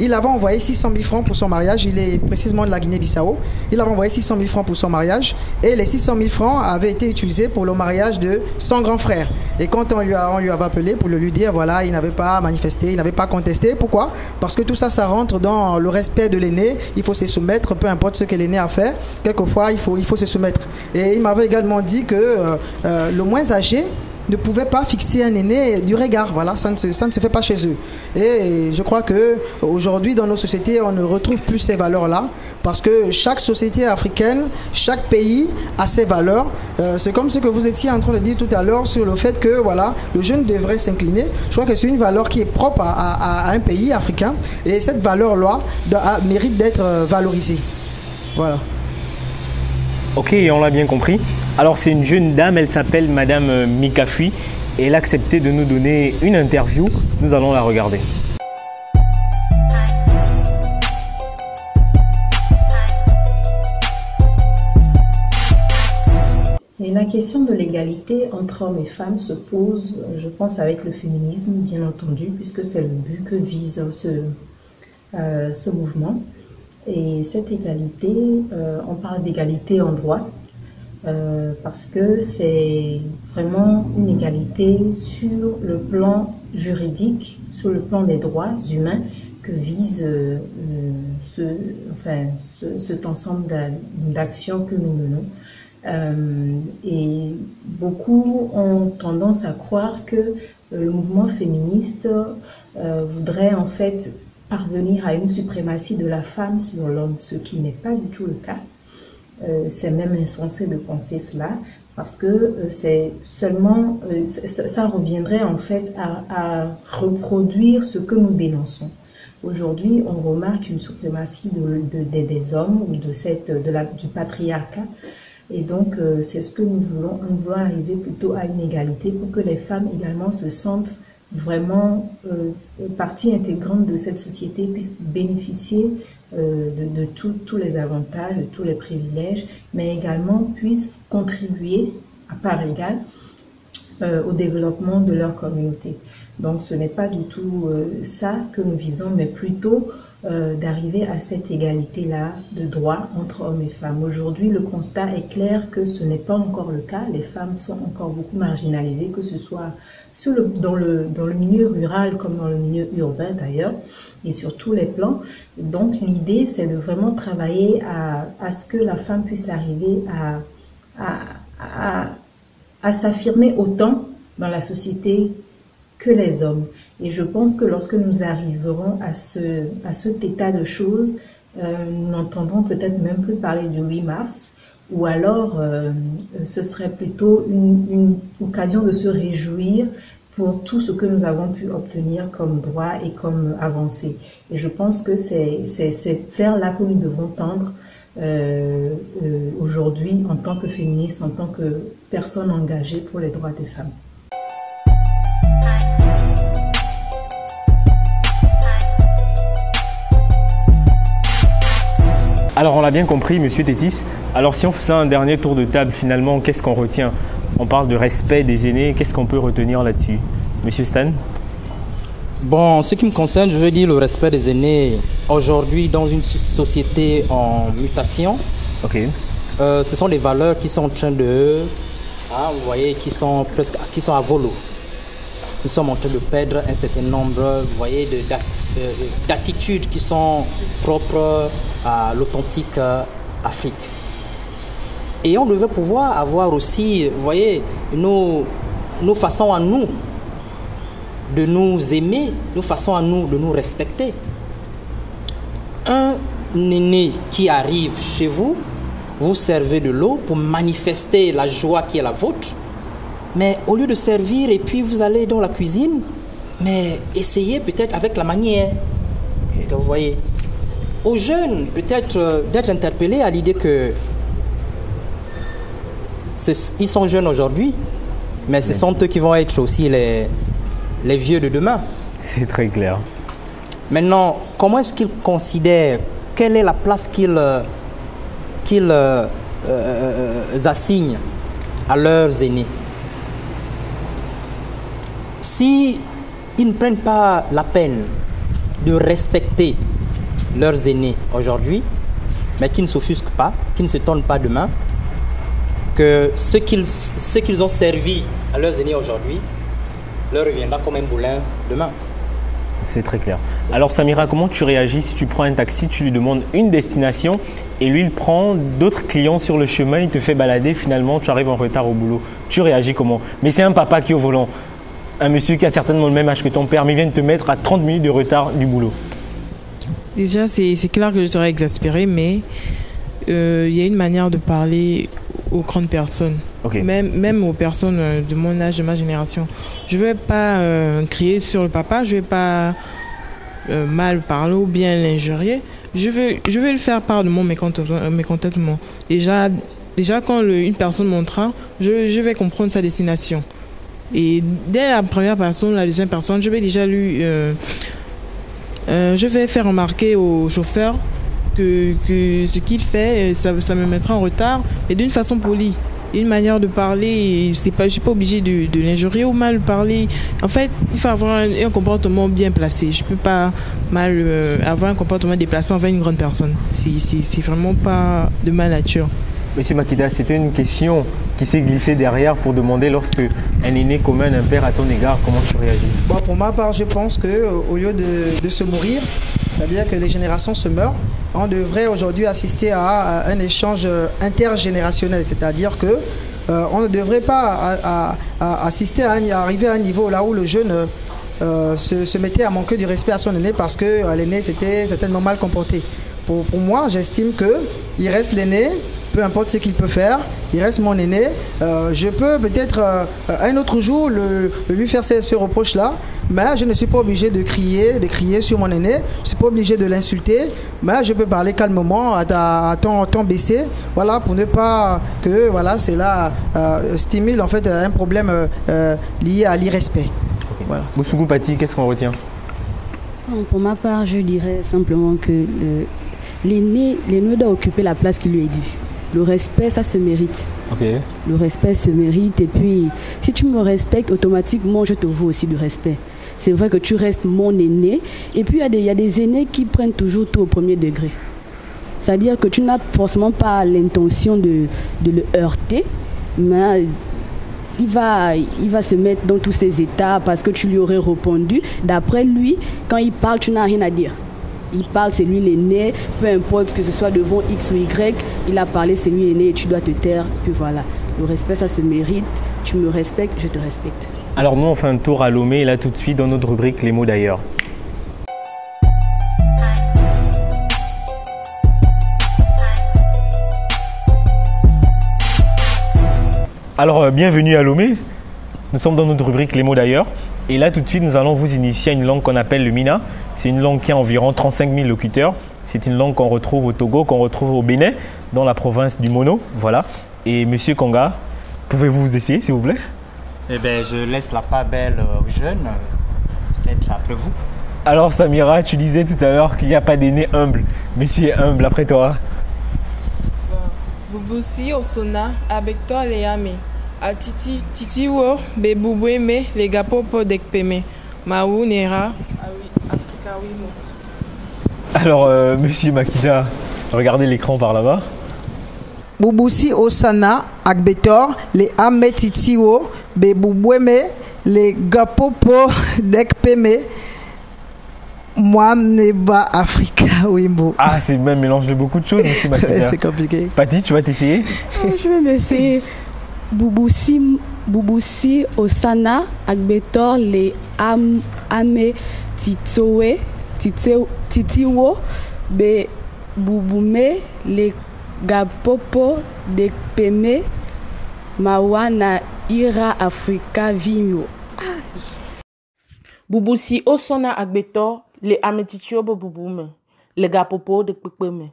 il avait envoyé 600 000 francs pour son mariage. Il est précisément de la Guinée-Bissau. Il avait envoyé 600 000 francs pour son mariage. Et les 600 000 francs avaient été utilisés pour le mariage de son grand frère. Et quand on lui avait appelé pour lui dire, voilà, il n'avait pas manifesté, il n'avait pas contesté. Pourquoi? Parce que tout ça, ça rentre dans le respect de l'aîné. Il faut se soumettre, peu importe ce que l'aîné a fait. Quelquefois, il faut se soumettre. Et il m'avait également dit que le moins âgé ne pouvait pas fixer un aîné du regard. Voilà, ça ne se fait pas chez eux. Et je crois qu'aujourd'hui, dans nos sociétés, on ne retrouve plus ces valeurs-là, parce que chaque société africaine, chaque pays a ses valeurs. C'est comme ce que vous étiez en train de dire tout à l'heure sur le fait que voilà, le jeune devrait s'incliner. Je crois que c'est une valeur qui est propre à un pays africain, et cette valeur-là mérite d'être valorisée. Voilà.
Ok, on l'a bien compris. Alors c'est une jeune dame, elle s'appelle Madame Mikafui et elle a accepté de nous donner une interview. Nous allons la regarder.
Et la question de l'égalité entre hommes et femmes se pose, je pense, avec le féminisme, bien entendu, puisque c'est le but que vise ce mouvement. Et cette égalité, on parle d'égalité en droit, parce que c'est vraiment une égalité sur le plan juridique, sur le plan des droits humains que vise cet ensemble d'actions que nous menons. Et beaucoup ont tendance à croire que le mouvement féministe voudrait en fait parvenir à une suprématie de la femme sur l'homme, ce qui n'est pas du tout le cas. C'est même insensé de penser cela, parce que c'est seulement, ça reviendrait en fait à reproduire ce que nous dénonçons. Aujourd'hui, on remarque une suprématie des hommes ou du patriarcat, et donc c'est ce que nous voulons. Nous voulons arriver plutôt à une égalité pour que les femmes également se sentent vraiment partie intégrante de cette société, puissent bénéficier de tous les avantages, de tous les privilèges, mais également puissent contribuer à part égale au développement de leur communauté. Donc ce n'est pas du tout ça que nous visons, mais plutôt d'arriver à cette égalité-là de droit entre hommes et femmes. Aujourd'hui, le constat est clair que ce n'est pas encore le cas. Les femmes sont encore beaucoup marginalisées, que ce soit dans le milieu rural comme dans le milieu urbain d'ailleurs, et sur tous les plans. Donc l'idée, c'est de vraiment travailler à ce que la femme puisse arriver à s'affirmer autant dans la société que les hommes. Et je pense que lorsque nous arriverons à cet état de choses, nous n'entendrons peut-être même plus parler du 8 mars, ou alors ce serait plutôt une occasion de se réjouir pour tout ce que nous avons pu obtenir comme droit et comme avancée. Et je pense que c'est vers là que nous devons tendre aujourd'hui en tant que féministes, en tant que personnes engagées pour les droits des femmes.
Alors on l'a bien compris, Monsieur Tétis. Alors si on faisait un dernier tour de table, finalement, qu'est-ce qu'on retient? On parle de respect des aînés, qu'est-ce qu'on peut retenir là-dessus? Monsieur Stan?
Bon, en ce qui me concerne, je veux dire le respect des aînés. Aujourd'hui, dans une société en mutation, ce sont des valeurs qui sont en train de... vous voyez, qui sont à volo. Nous sommes en train de perdre un certain nombre, vous voyez, d'attitudes qui sont propres à l'authentique Afrique. Et on devait pouvoir avoir aussi, vous voyez, nos façons à nous de nous aimer, nos façons à nous de nous respecter. Un aîné qui arrive chez vous, vous servez de l'eau pour manifester la joie qui est la vôtre, mais au lieu de servir et puis vous allez dans la cuisine, mais essayez peut-être avec la manière. Parce que vous voyez, aux jeunes, peut-être d'être interpellés à l'idée que ils sont jeunes aujourd'hui, mais ce sont eux qui vont être aussi les vieux de demain.
C'est très clair.
Maintenant, comment est-ce qu'ils considèrent, quelle est la place qu'ils assignent à leurs aînés? Si ils ne prennent pas la peine de respecter leurs aînés aujourd'hui, mais qui ne s'offusquent pas, qui ne se tonnent pas demain, que ce qu'ils ont servi à leurs aînés aujourd'hui leur reviendra comme un boulin demain.
C'est très clair. Alors Samira, comment tu réagis si tu prends un taxi, tu lui demandes une destination et lui il prend d'autres clients sur le chemin, il te fait balader, finalement tu arrives en retard au boulot. Tu réagis comment? Mais c'est un papa qui est au volant, un monsieur qui a certainement le même âge que ton père, mais il vient de te mettre à 30 minutes de retard du boulot.
Déjà, c'est clair que je serais exaspérée, mais il y a une manière de parler aux grandes personnes,
Okay.
même aux personnes de mon âge, de ma génération. Je ne vais pas crier sur le papa, je ne vais pas mal parler ou bien l'injurier. Je vais le faire part de mon mécontentement. Déjà quand une personne montera, je vais comprendre sa destination. Et dès la première personne, la deuxième personne, je vais déjà je vais faire remarquer au chauffeur que ce qu'il fait, ça me mettra en retard, mais d'une façon polie. Une manière de parler, je ne suis pas obligée de l'injurier ou mal parler. En fait, il faut avoir un comportement bien placé. Je ne peux pas mal avoir un comportement déplacé envers une grande personne. C'est vraiment pas de ma nature.
Monsieur Makida, c'était une question qui s'est glissée derrière pour demander lorsque un aîné commun un père à ton égard, comment tu réagis?
Bon, pour ma part, je pense qu'au lieu de se mourir, c'est-à-dire que les générations se meurent, on devrait aujourd'hui assister à un échange intergénérationnel, c'est-à-dire que on ne devrait pas assister à arriver à un niveau là où le jeune se mettait à manquer du respect à son aîné parce que l'aîné s'était certainement mal comporté. Pour moi, j'estime qu'il reste l'aîné, peu importe ce qu'il peut faire, il reste mon aîné. Je peux peut-être un autre jour lui faire ce reproche-là, mais je ne suis pas obligé de crier sur mon aîné, je ne suis pas obligé de l'insulter, mais je peux parler calmement à ton baissé, voilà, pour ne pas que cela stimule en fait un problème lié à l'irrespect.
Okay.
Voilà.
Boussougou Pati, qu'est-ce qu'on retient?
Pour ma part, je dirais simplement que l'aîné doit occuper la place qui lui est due. Le respect, ça se mérite.
Okay.
Le respect se mérite. Et puis, si tu me respectes, automatiquement, je te vaux aussi du respect. C'est vrai que tu restes mon aîné. Et puis, il y a des aînés qui prennent toujours tout au premier degré. C'est-à-dire que tu n'as forcément pas l'intention de le heurter, mais il va se mettre dans tous ses états parce que tu lui aurais répondu. D'après lui, quand il parle, tu n'as rien à dire. Il parle, c'est lui l'aîné, peu importe que ce soit devant X ou Y, il a parlé, c'est lui l'aîné et tu dois te taire. Puis voilà, le respect, ça se mérite. Tu me respectes, je te respecte.
Alors nous, on fait un tour à Lomé et là tout de suite dans notre rubrique Les mots d'ailleurs. Alors bienvenue à Lomé. Nous sommes dans notre rubrique Les mots d'ailleurs. Et là tout de suite, nous allons vous initier à une langue qu'on appelle le Mina. C'est une langue qui a environ 35 000 locuteurs. C'est une langue qu'on retrouve au Togo, qu'on retrouve au Bénin, dans la province du Mono. Voilà. Et Monsieur Konga, pouvez-vous vous essayer, s'il vous plaît?
Eh bien, je laisse la part belle aux jeunes, peut-être après vous.
Alors Samira, tu disais tout à l'heure qu'il n'y a pas d'aîné humble. Monsieur est humble, après toi.
Bubusi Osona, avec toi les amis. A titi wo, be bubweme, les gapopo dekpeme. Maou nera.
Alors, Monsieur Makida, regardez l'écran par là-bas.
Bubusi Osana, Akbetor, les Ametitiwo, Bebubweme, les Gapopo, Dekpeme, Moamneba, Africa, Wimbo.
Ah, c'est même mélange de beaucoup de choses, Monsieur Makida.
C'est compliqué.
Pati, tu vas t'essayer?
Je vais m'essayer. Bubusi Osana, Akbetor, les Ametitowe, Titiwo, Be Bubume, les Gapopo, Dekpeme, Mawana, Ira, Africa, Vimio.
Bubusi osona agbeto le ametitio bobubume le gapopo de pepeme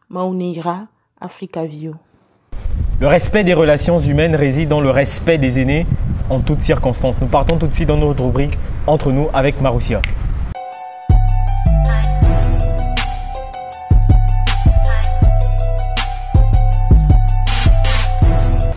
maunira Africa Vio.
Le respect des relations humaines réside dans le respect des aînés en toutes circonstances. Nous partons tout de suite dans notre rubrique Entre nous avec Maroussia.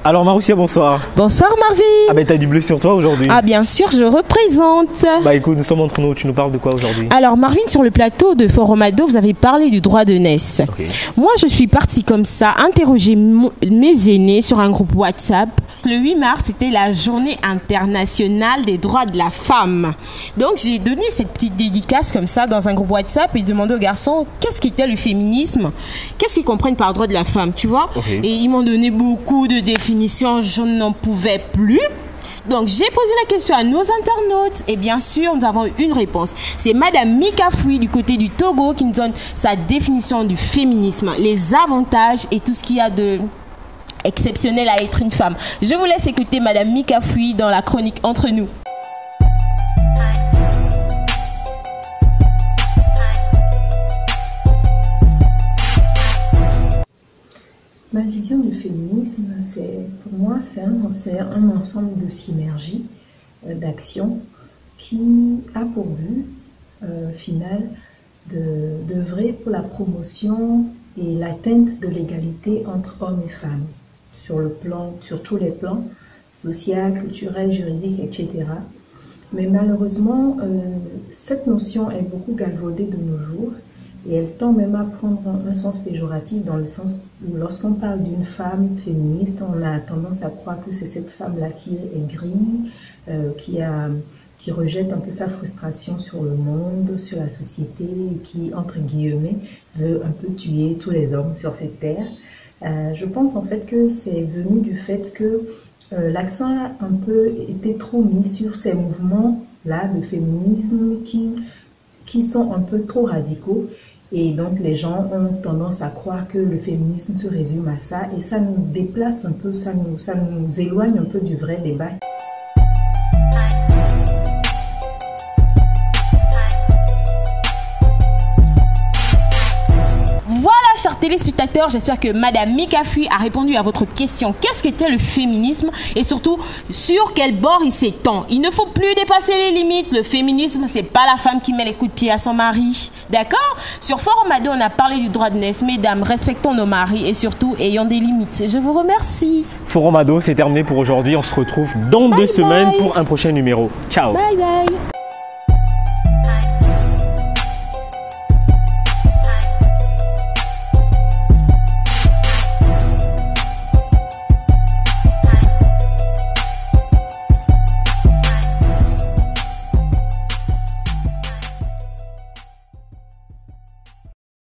Alors Maroussia, bonsoir.
Bonsoir Marvin.
Ah ben t'as du bleu sur toi aujourd'hui.
Ah bien sûr, je représente.
Bah écoute, nous sommes entre nous, tu nous parles de quoi aujourd'hui?
Alors Marvin, sur le plateau de Forum Ado, vous avez parlé du droit de naissance. Okay. Moi je suis partie comme ça, interroger mes aînés sur un groupe WhatsApp. Le 8 mars, c'était la journée internationale des droits de la femme. Donc j'ai donné cette petite dédicace comme ça dans un groupe WhatsApp et demandé aux garçons qu'est-ce qu'était le féminisme, qu'est-ce qu'ils comprennent par droit de la femme, tu vois. Okay. Et ils m'ont donné beaucoup de définitions, je n'en pouvais plus. Donc j'ai posé la question à nos internautes et bien sûr nous avons eu une réponse. C'est Madame Mika Fui du côté du Togo qui nous donne sa définition du féminisme, les avantages et tout ce qu'il y a de exceptionnel à être une femme. Je vous laisse écouter Madame Mika Fui dans la chronique Entre nous.
Ma vision du féminisme, pour moi, c'est un ensemble de synergies, d'actions qui a pour but final d'œuvrer pour la promotion et l'atteinte de l'égalité entre hommes et femmes sur tous les plans, social, culturel, juridique, etc. Mais malheureusement, cette notion est beaucoup galvaudée de nos jours. Et elle tend même à prendre un sens péjoratif dans le sens où lorsqu'on parle d'une femme féministe, on a tendance à croire que c'est cette femme-là qui est aigrie, qui rejette un peu sa frustration sur le monde, sur la société, et qui, entre guillemets, veut un peu tuer tous les hommes sur cette terre. Je pense en fait que c'est venu du fait que l'accent a un peu été trop mis sur ces mouvements-là de féminisme qui sont un peu trop radicaux. Et donc les gens ont tendance à croire que le féminisme se résume à ça et ça nous déplace un peu, ça nous éloigne un peu du vrai débat.
Chers téléspectateurs, j'espère que Madame Mika Fui a répondu à votre question. Qu'est-ce qu'était le féminisme et surtout sur quel bord il s'étend? Il ne faut plus dépasser les limites. Le féminisme, c'est pas la femme qui met les coups de pied à son mari. D'accord? Sur Forum Ado, on a parlé du droit de naissance. Mesdames, respectons nos maris et surtout ayons des limites. Je vous remercie.
Forum Ado, c'est terminé pour aujourd'hui. On se retrouve dans 2 semaines pour un prochain numéro. Ciao.
Bye bye.